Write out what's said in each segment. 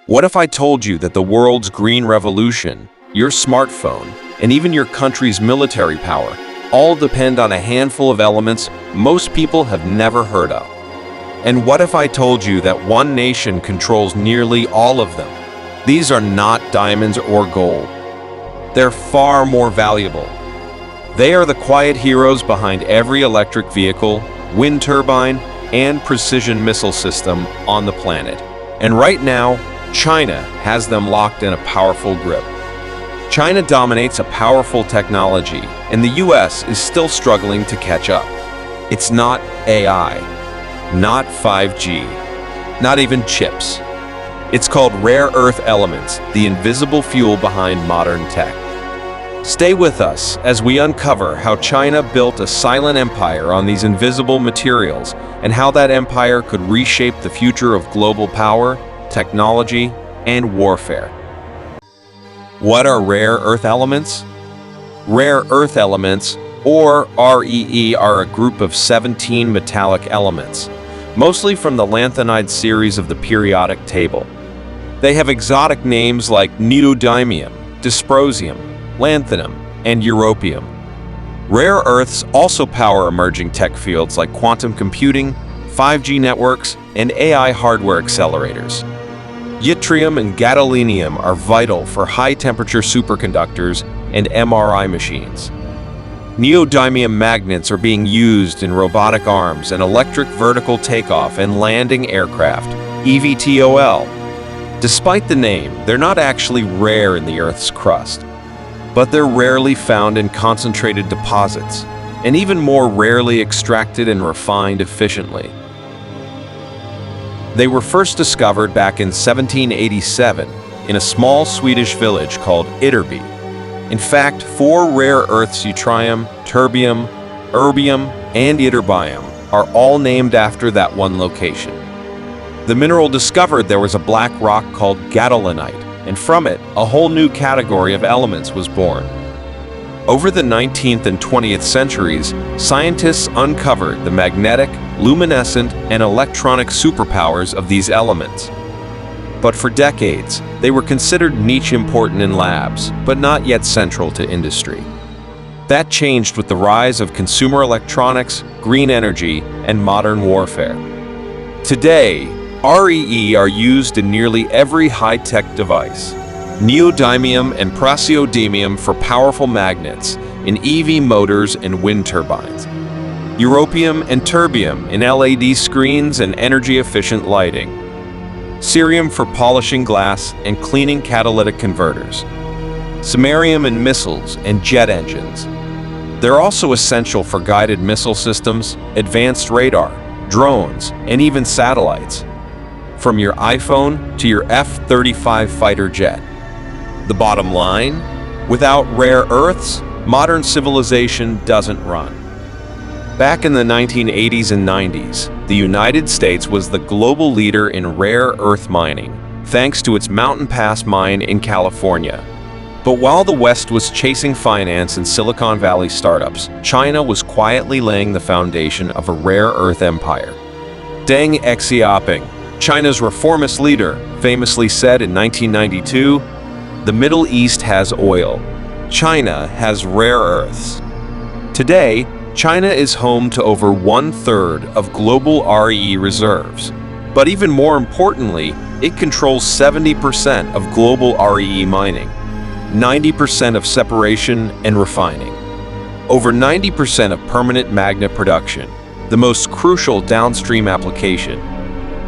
What if I told you that the world's green revolution, your smartphone, and even your country's military power all depend on a handful of elements most people have never heard of? And what if I told you that one nation controls nearly all of them? These are not diamonds or gold. They're far more valuable. They are the quiet heroes behind every electric vehicle, wind turbine, and precision missile system on the planet. And right now, China has them locked in a powerful grip. China dominates a powerful technology, and the US is still struggling to catch up. It's not AI, not 5G, not even chips. It's called rare earth elements, the invisible fuel behind modern tech. Stay with us as we uncover how China built a silent empire on these invisible materials and how that empire could reshape the future of global power, technology, and warfare. What are rare earth elements? Rare earth elements, or REE, are a group of 17 metallic elements, mostly from the lanthanide series of the periodic table. They have exotic names like neodymium, dysprosium, lanthanum, and europium. Rare earths also power emerging tech fields like quantum computing, 5G networks, and AI hardware accelerators. Yttrium and gadolinium are vital for high-temperature superconductors and MRI machines. Neodymium magnets are being used in robotic arms and electric vertical takeoff and landing aircraft, eVTOL. Despite the name, they're not actually rare in the Earth's crust, but they're rarely found in concentrated deposits, and even more rarely extracted and refined efficiently. They were first discovered back in 1787 in a small Swedish village called Ytterby. In fact, 4 rare earths, yttrium, terbium, erbium, and ytterbium, are all named after that one location. The mineral discovered there was a black rock called gadolinite, and from it, a whole new category of elements was born. Over the 19th and 20th centuries, scientists uncovered the magnetic, luminescent, and electronic superpowers of these elements. But for decades, they were considered niche important in labs, but not yet central to industry. That changed with the rise of consumer electronics, green energy, and modern warfare. Today, REE are used in nearly every high-tech device. Neodymium and praseodymium for powerful magnets in EV motors and wind turbines. Europium and terbium in LED screens and energy-efficient lighting. Cerium for polishing glass and cleaning catalytic converters. Samarium in missiles and jet engines. They're also essential for guided missile systems, advanced radar, drones, and even satellites. From your iPhone to your F-35 fighter jet. The bottom line? Without rare earths, modern civilization doesn't run. Back in the 1980s and 90s, the United States was the global leader in rare earth mining, thanks to its Mountain Pass mine in California. But while the West was chasing finance and Silicon Valley startups, China was quietly laying the foundation of a rare earth empire. Deng Xiaoping, China's reformist leader, famously said in 1992, "The Middle East has oil. China has rare earths." Today, China is home to over 1/3 of global REE reserves. But even more importantly, it controls 70% of global REE mining, 90% of separation and refining, over 90% of permanent magnet production, the most crucial downstream application.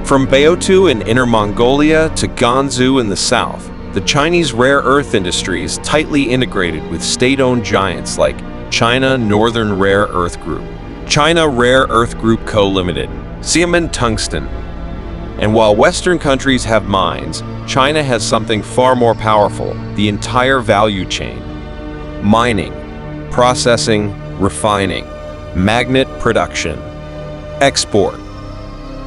From Beotu in Inner Mongolia to Gansu in the south, the Chinese rare earth industry is tightly integrated with state-owned giants like China Northern Rare Earth Group, China Rare Earth Group Co. Limited, Xiamen Tungsten. And while Western countries have mines, China has something far more powerful, the entire value chain. Mining, processing, refining, magnet production, export.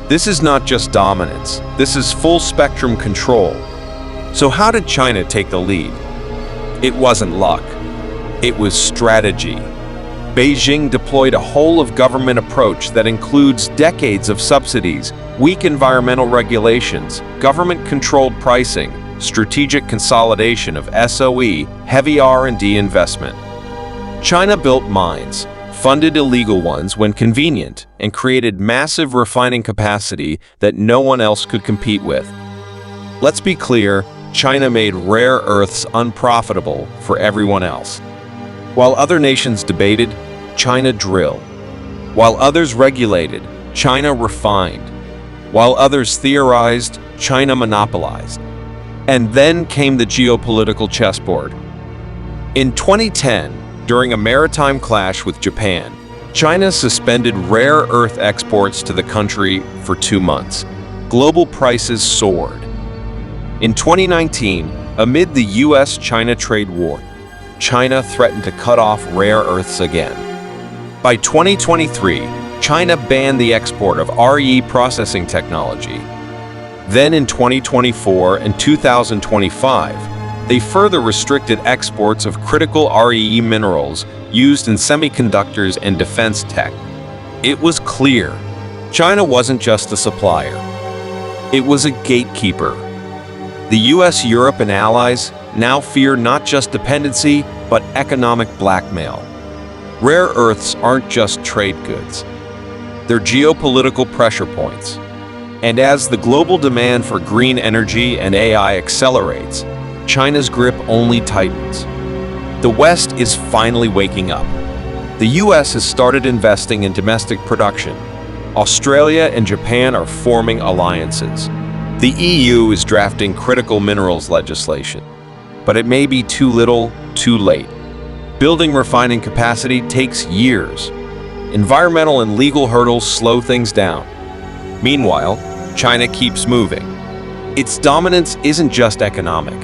This is not just dominance, this is full-spectrum control. So how did China take the lead? It wasn't luck. It was strategy. Beijing deployed a whole-of-government approach that includes decades of subsidies, weak environmental regulations, government-controlled pricing, strategic consolidation of SOE, heavy R&D investment. China built mines, funded illegal ones when convenient, and created massive refining capacity that no one else could compete with. Let's be clear, China made rare earths unprofitable for everyone else. While other nations debated, China drilled. While others regulated, China refined. While others theorized, China monopolized. And then came the geopolitical chessboard. In 2010, during a maritime clash with Japan, China suspended rare earth exports to the country for 2 months. Global prices soared. In 2019, amid the US-China trade war, China threatened to cut off rare earths again. By 2023, China banned the export of RE processing technology. Then in 2024 and 2025, they further restricted exports of critical RE minerals used in semiconductors and defense tech. It was clear, China wasn't just a supplier. It was a gatekeeper. The US, Europe, and allies now fear not just dependency, but economic blackmail. Rare earths aren't just trade goods. They're geopolitical pressure points. And as the global demand for green energy and AI accelerates, China's grip only tightens. The West is finally waking up. The US has started investing in domestic production. Australia and Japan are forming alliances. The EU is drafting critical minerals legislation. But it may be too little, too late. Building refining capacity takes years. Environmental and legal hurdles slow things down. Meanwhile, China keeps moving. Its dominance isn't just economic.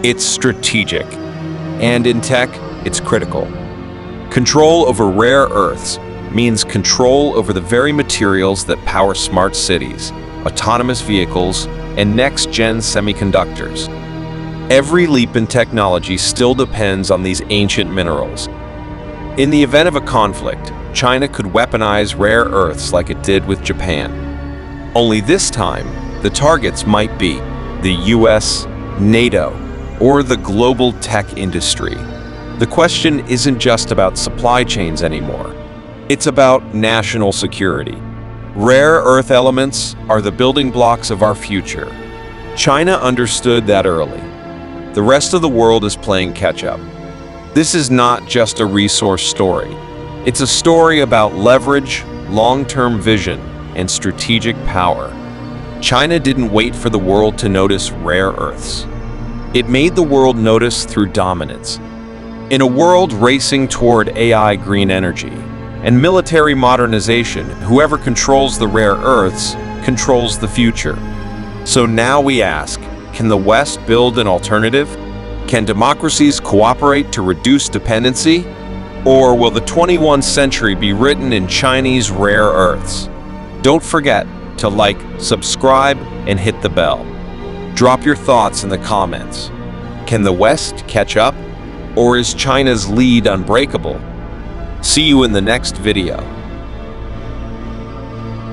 It's strategic. And in tech, it's critical. Control over rare earths means control over the very materials that power smart cities, autonomous vehicles, and next-gen semiconductors. Every leap in technology still depends on these ancient minerals. In the event of a conflict, China could weaponize rare earths like it did with Japan. Only this time, the targets might be the US, NATO, or the global tech industry. The question isn't just about supply chains anymore. It's about national security. Rare earth elements are the building blocks of our future. China understood that early. The rest of the world is playing catch-up. This is not just a resource story. It's a story about leverage, long-term vision, and strategic power. China didn't wait for the world to notice rare earths. It made the world notice through dominance. In a world racing toward AI green energy and military modernization, whoever controls the rare earths controls the future. So now we ask, can the West build an alternative? Can democracies cooperate to reduce dependency? Or will the 21st century be written in Chinese rare earths? Don't forget to like, subscribe, and hit the bell. Drop your thoughts in the comments. Can the West catch up? Or is China's lead unbreakable? See you in the next video.